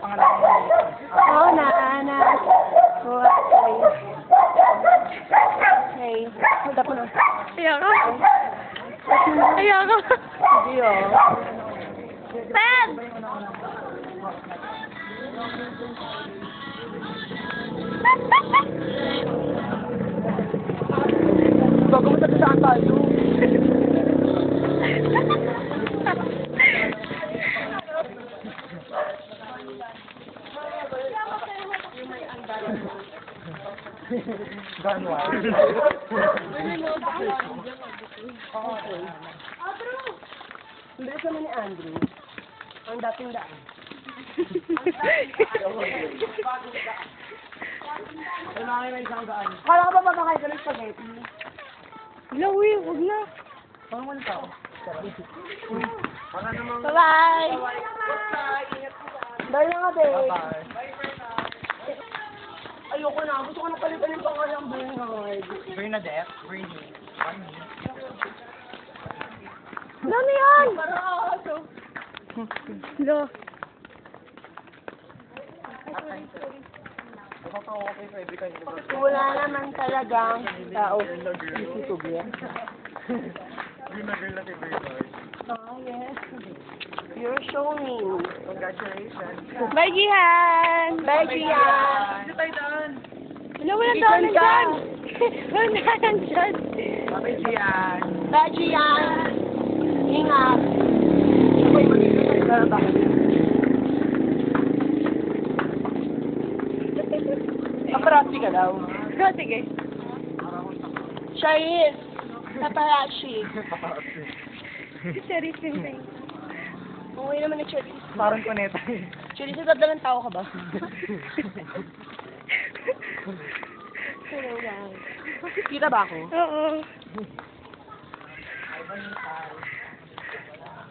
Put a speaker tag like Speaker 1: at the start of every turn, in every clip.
Speaker 1: pangalan mo.
Speaker 2: Oh, na. Hey. Hold up mo na.
Speaker 3: Ayaw ka. Ayaw ka.
Speaker 2: Hindi oh.
Speaker 3: Ted!
Speaker 2: Bago mo saan tayo.
Speaker 1: Ganwal.
Speaker 2: Hindi sa ni Andrew. Ang dating daan.
Speaker 1: Ay, mga may isang daan.
Speaker 2: Kala ka ba makakain ka ng spaghetti?
Speaker 3: Lawi, huwag na.
Speaker 1: Parang wala tao. Baka namang...
Speaker 3: Bye-bye!
Speaker 2: Dahil nga, be.
Speaker 1: Bye-bye.
Speaker 2: Ayoko na. Gusto ko na palitan yung pangalang Bernard.
Speaker 1: Bernadette, Bernie, Bonnie.
Speaker 3: Ano yan? Lo.
Speaker 1: Kapatawa ko kayo sa every kind of...
Speaker 2: Wala naman talagang tao. YouTube yan.
Speaker 1: Bernadette na kay Bernard.
Speaker 2: Oh, yes. You're showing.
Speaker 1: Congratulations.
Speaker 3: Bye, Gihan!
Speaker 2: Bye, Gian.
Speaker 1: Dito tayo daan.
Speaker 3: Wala, walang daan
Speaker 2: Gihan ka.
Speaker 3: dyan. Walang daan dyan.
Speaker 1: Bye, Gian.
Speaker 2: Bye, Gian. Ingat. Ako'y mag-iisip na ba? Paparazzi ka daw.
Speaker 3: Oh, sige.
Speaker 2: Siya is. Paparazzi.
Speaker 3: Cherry sing.
Speaker 2: Umuwi naman ni Cherry.
Speaker 1: Parang kuneta.
Speaker 2: Cherry, sa dalang tao ka ba? Kita ba ako?
Speaker 3: Oo.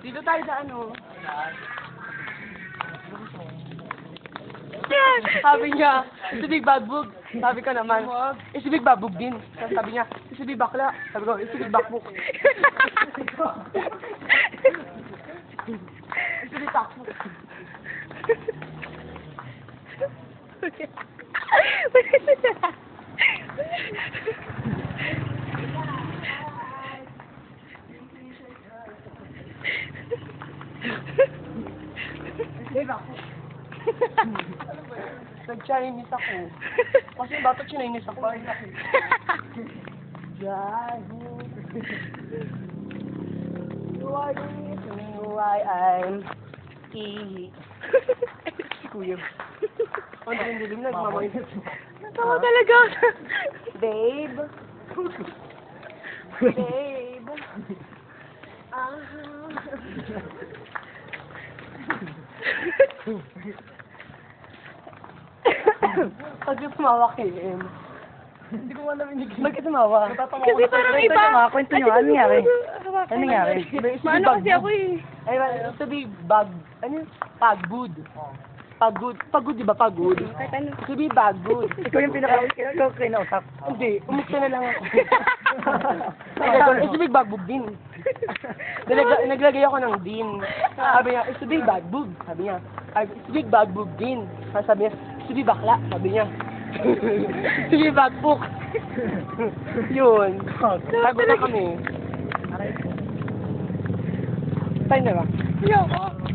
Speaker 2: Dito tayo sa ano?
Speaker 3: Yes!
Speaker 2: Sabi niya, it's a big bad book. Sabi ka naman, it's a big bad book din. Sabi niya, it's a big bakla. Sabi ko, it's a big back book. It's a big back book. Nag-Chinese ako. Kasi bata Chinese ako. Yahoo! You are the reason why I'm here. Si Kuya. Ang dilim nagmamay.
Speaker 3: Natawa talaga.
Speaker 2: Babe. Babe. Ah. Pag tumawa kay Em.
Speaker 1: Hindi ko alam yung
Speaker 2: Bakit tumawa?
Speaker 3: Kasi parang iba.
Speaker 2: Kwento nyo, ano nangyari?
Speaker 3: Hawakan
Speaker 2: Ano
Speaker 3: mo.
Speaker 2: nangyari?
Speaker 3: Maano kasi ako eh.
Speaker 2: Ay, ito be bag, ano yun? Pagod. Pagod, di ba? Pagod.
Speaker 3: Kahit ano.
Speaker 2: Ito be bagod.
Speaker 1: Ikaw yung pinaka-kinausap.
Speaker 2: Hindi, umikta na lang ako. Ito be bagbog din. Naglagay ako ng din. Sabi niya, ito be bagbog. Sabi niya, ito be bagbog din. Sabi niya, ito be bakla. Sabi niya, ito be bagbog. Yun. Sabi na kami. Tayo na ba?
Speaker 3: Ayoko.